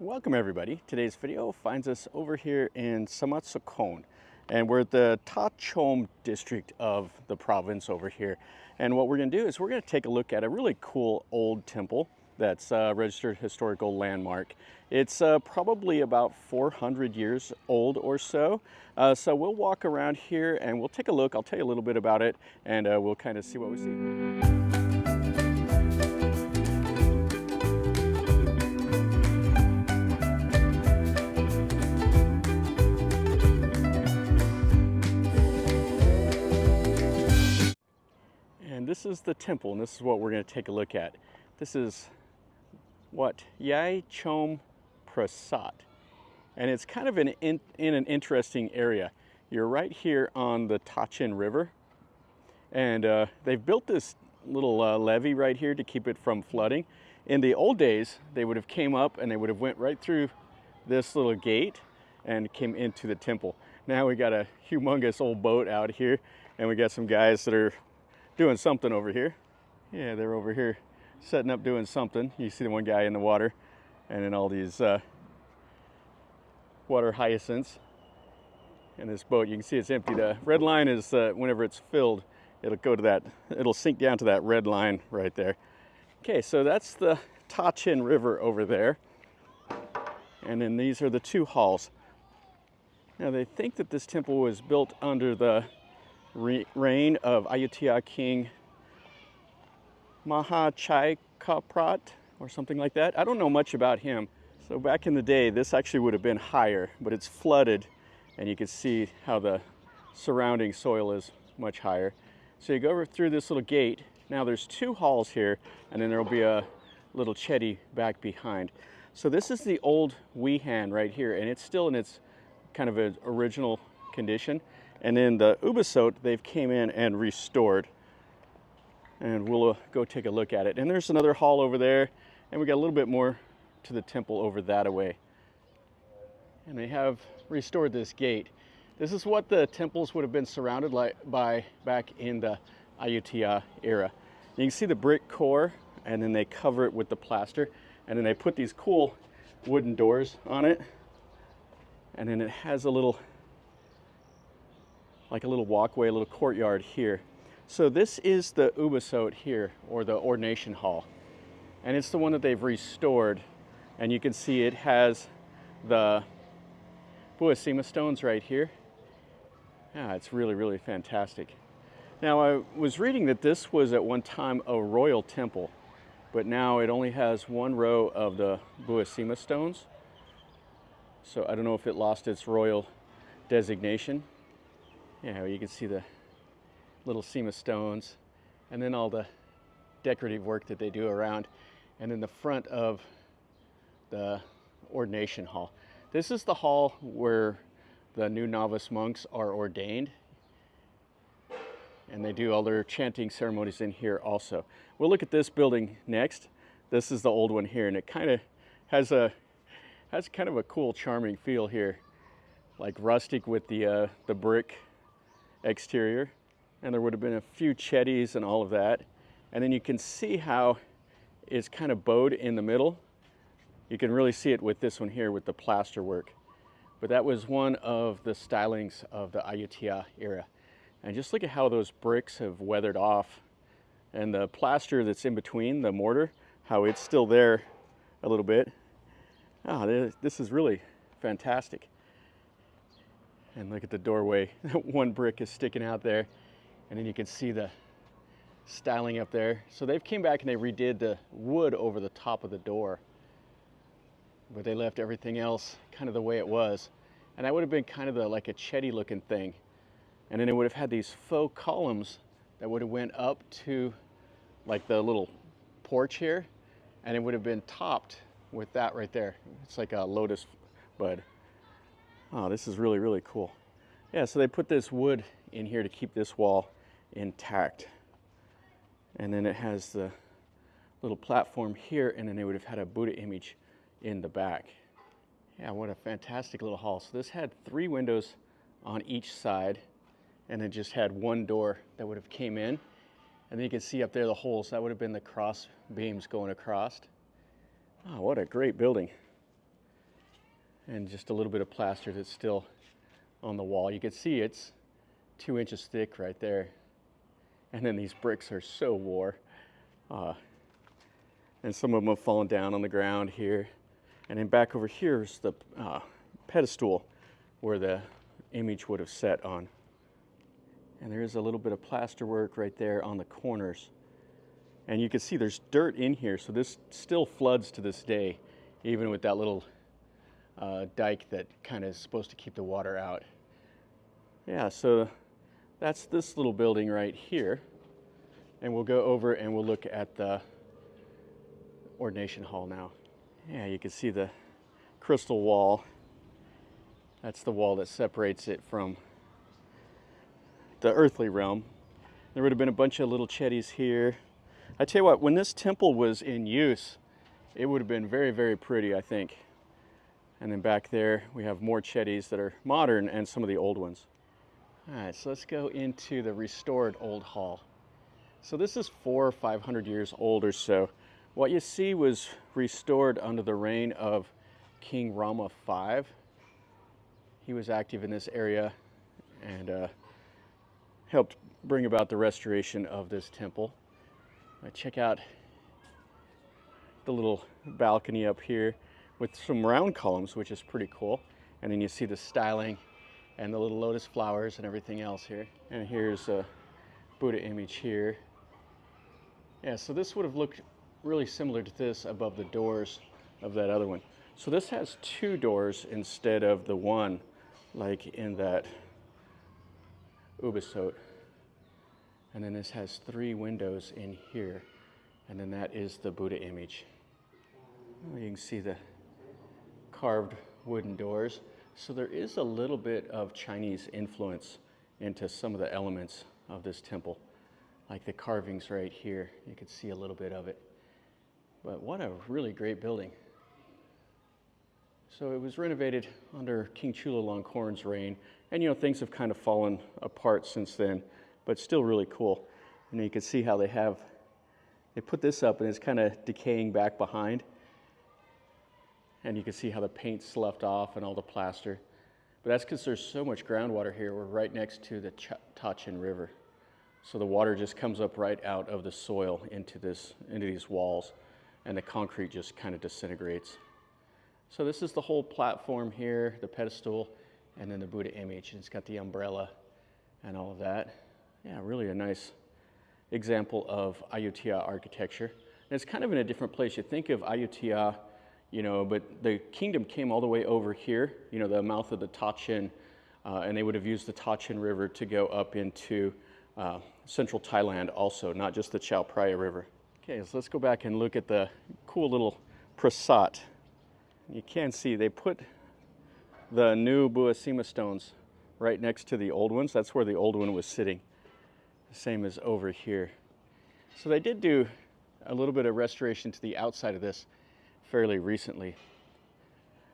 Welcome everybody. Today's video finds us over here in Samut Sakhon, and we're at the Yai Chom district of the province over here. And what we're going to do is we're going to take a look at a really cool old temple that's a registered historical landmark. It's probably about 400 years old or so. So we'll walk around here and we'll take a look. I'll tell you a little bit about it, and we'll kind of see what we see. And this is the temple, and this is what we're going to take a look at. This is Wat Yai Chom Prasat, and it's kind of in an interesting area. You're right here on the Tachin River, and they've built this little levee right here to keep it from flooding. In the old days, they would have came up and they would have went right through this little gate and came into the temple. Now we got a humongous old boat out here, and we got some guys that are doing something over here. Yeah, they're over here setting up doing something. You see the one guy in the water, and then all these water hyacinths. And this boat, you can see it's empty. The red line is whenever it's filled, it'll go to that, it'll sink down to that red line right there. Okay, so that's the Tachin River over there. And then these are the two halls. Now they think that this temple was built under the reign of Ayutthaya King Maha Chakkraphat or something like that. I don't know much about him. So back in the day, this actually would have been higher, but it's flooded, and you can see how the surrounding soil is much higher. So you go over through this little gate. Now there's two halls here, and then there'll be a little chetty back behind. So this is the old Viharn right here, and it's still in its kind of an original condition. And then the Ubosot, they've came in and restored. And we'll go take a look at it. And there's another hall over there, and we got a little bit more to the temple over that away. And they have restored this gate. This is what the temples would have been surrounded by back in the Ayutthaya-era. You can see the brick core, and then they cover it with the plaster, and then they put these cool wooden doors on it. And then it has a little, like a little walkway, a little courtyard here. So this is the Ubosot here, or the ordination hall. And it's the one that they've restored. And you can see it has the Buddhist stones right here. Yeah, it's really, really fantastic. Now I was reading that this was at one time a royal temple, but now it only has one row of the Buddhist stones. So I don't know if it lost its royal designation. Yeah, you can see the little Sema stones, and then all the decorative work that they do around, and then the front of the ordination hall. This is the hall where the new novice monks are ordained, and they do all their chanting ceremonies in here also. We'll look at this building next. This is the old one here, and it kind of has kind of a cool, charming feel here, like rustic with the brick exterior, and there would have been a few chetties and all of that. And then you can see how it's kind of bowed in the middle. You can really see it with this one here with the plaster work. But that was one of the stylings of the Ayutthaya-era. And just look at how those bricks have weathered off, and the plaster that's in between, the mortar, how it's still there a little bit. Oh, this is really fantastic. And look at the doorway. One brick is sticking out there, and then you can see the styling up there. So they've came back and they redid the wood over the top of the door, but they left everything else kind of the way it was. And that would have been kind of like a chetty looking thing. And then it would have had these faux columns that would have went up to like the little porch here, and it would have been topped with that right there. It's like a lotus bud. Oh, this is really, really cool. Yeah, so they put this wood in here to keep this wall intact. And then it has the little platform here, and then they would have had a Buddha image in the back. Yeah, what a fantastic little hall. So this had 3 windows on each side, and it just had one door that would have came in. And then you can see up there the holes. That would have been the cross beams going across. Oh, what a great building. and just a little bit of plaster that's still on the wall. You can see it's 2 inches thick right there. And then these bricks are so wore. And some of them have fallen down on the ground here. And then back over here is the pedestal where the image would have sat on. And there is a little bit of plaster work right there on the corners. And you can see there's dirt in here, so this still floods to this day, even with that little dike that kind of is supposed to keep the water out. Yeah, so that's this little building right here. And we'll go over and we'll look at the ordination hall now. Yeah, you can see the crystal wall. That's the wall that separates it from the earthly realm. There would have been a bunch of little chetties here. I tell you what, when this temple was in use, it would have been very, very pretty, I think. And then back there, we have more chetties that are modern and some of the old ones. All right, so let's go into the restored old hall. So this is 400 or 500 years old or so. What you see was restored under the reign of King Rama V. He was active in this area and helped bring about the restoration of this temple. Check out the little balcony up here with some round columns, which is pretty cool. And then you see the styling and the little lotus flowers and everything else here. And here's a Buddha image here. Yeah, so this would have looked really similar to this above the doors of that other one. So this has 2 doors instead of the one like in that Ubosot. And then this has 3 windows in here. And then that is the Buddha image. Well, you can see the carved wooden doors. So there is a little bit of Chinese influence into some of the elements of this temple. Like the carvings right here, you can see a little bit of it. But what a really great building. So it was renovated under King Chulalongkorn's reign. And you know, things have kind of fallen apart since then, but still really cool. And you can see how they put this up and it's kind of decaying back behind. And you can see how the paint sloughed off and all the plaster. But that's because there's so much groundwater here. We're right next to the Tachin River. So the water just comes up right out of the soil into these walls, and the concrete just kind of disintegrates. So this is the whole platform here, the pedestal, and then the Buddha image. And it's got the umbrella and all of that. Yeah, really a nice example of Ayutthaya architecture. And it's kind of in a different place. You think of Ayutthaya, you know, but the kingdom came all the way over here, you know, the mouth of the Tachin, and they would have used the Tachin River to go up into central Thailand also, not just the Chao Phraya River. Okay, so let's go back and look at the cool little prasat. You can see they put the new Buasima stones right next to the old ones. That's where the old one was sitting. The same as over here. So they did do a little bit of restoration to the outside of this fairly recently.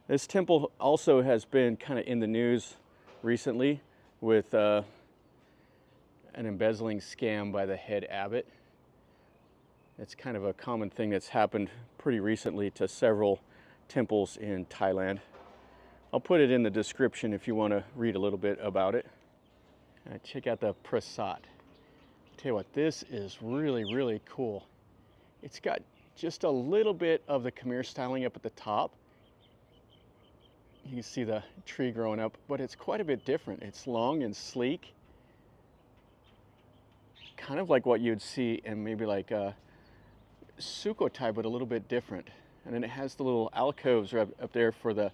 This temple also has been kind of in the news recently with an embezzling scam by the head abbot. It's kind of a common thing that's happened pretty recently to several temples in Thailand. I'll put it in the description if you want to read a little bit about it. Check out the prasat. Tell you what, this is really, really cool. It's got just a little bit of the Khmer styling up at the top. You can see the tree growing up, but it's quite a bit different. It's long and sleek. Kind of like what you'd see in maybe like a Sukhothai, but a little bit different. And then it has the little alcoves right up there for the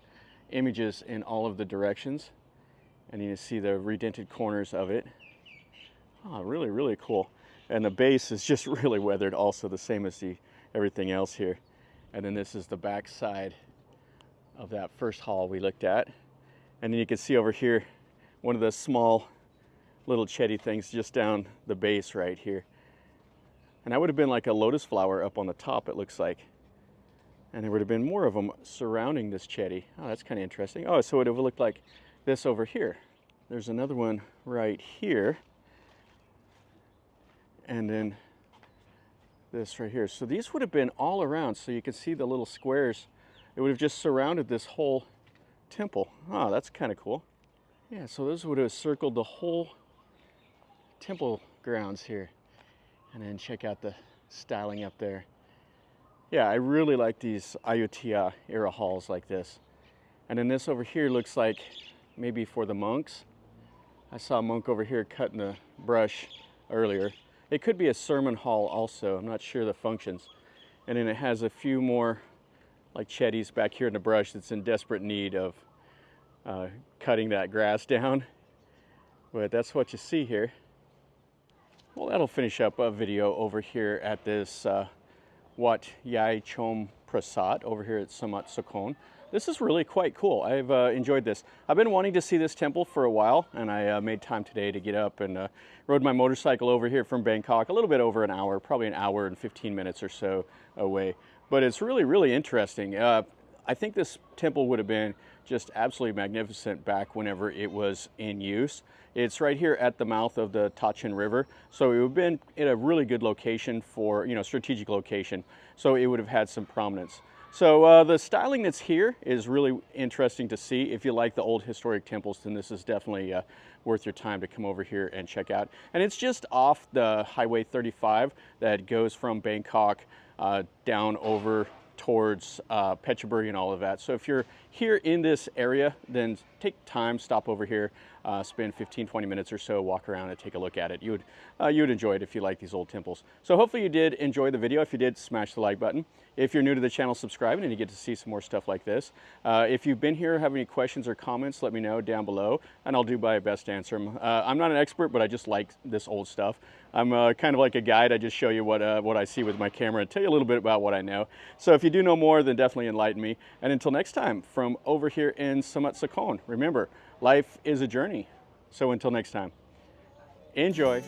images in all of the directions. And you can see the redented corners of it. Oh, really, really cool. And the base is just really weathered also, the same as everything else here. And then this is the back side of that first hall we looked at. And then you can see over here, one of the small little chetty things just down the base right here. And that would have been like a lotus flower up on the top, it looks like. And there would have been more of them surrounding this chetty. Oh, that's kind of interesting. Oh, so it would have looked like this over here. There's another one right here. And then this right here. So these would have been all around. So you can see the little squares. It would have just surrounded this whole temple. Oh, that's kind of cool. Yeah, so this would have circled the whole temple grounds here. And then check out the styling up there. Yeah, I really like these Ayutthaya-era halls like this. And then this over here looks like maybe for the monks. I saw a monk over here cutting the brush earlier. It could be a sermon hall also. I'm not sure the functions. And then it has a few more like chetties back here in the brush that's in desperate need of cutting that grass down. But that's what you see here. Well, that'll finish up a video over here at this Wat Yai Chom Prasat over here at Samut Sakhon. This is really quite cool. I've enjoyed this. I've been wanting to see this temple for a while, and I made time today to get up and rode my motorcycle over here from Bangkok, a little bit over an hour, probably an hour and 15 minutes or so away. But it's really, really interesting. I think this temple would have been just absolutely magnificent back whenever it was in use. It's right here at the mouth of the Tachin River, so it would have been in a really good location for, strategic location, so it would have had some prominence. So the styling that's here is really interesting to see. If you like the old historic temples, then this is definitely worth your time to come over here and check out. And it's just off the Highway 35 that goes from Bangkok down over towards Phetchaburi and all of that. So if you're here in this area, then take time, stop over here, spend 15-20 minutes or so, walk around and take a look at it. You would enjoy it if you like these old temples. So hopefully you did enjoy the video. If you did, smash the like button. If you're new to the channel, subscribe and you get to see some more stuff like this. If you've been here, have any questions or comments, let me know down below and I'll do my best to answer them. I'm not an expert, but I just like this old stuff. I'm kind of like a guide. I just show you what I see with my camera and tell you a little bit about what I know. So if you do know more, then definitely enlighten me. And until next time, from over here in Samut Sakhon, remember, life is a journey. So until next time, enjoy.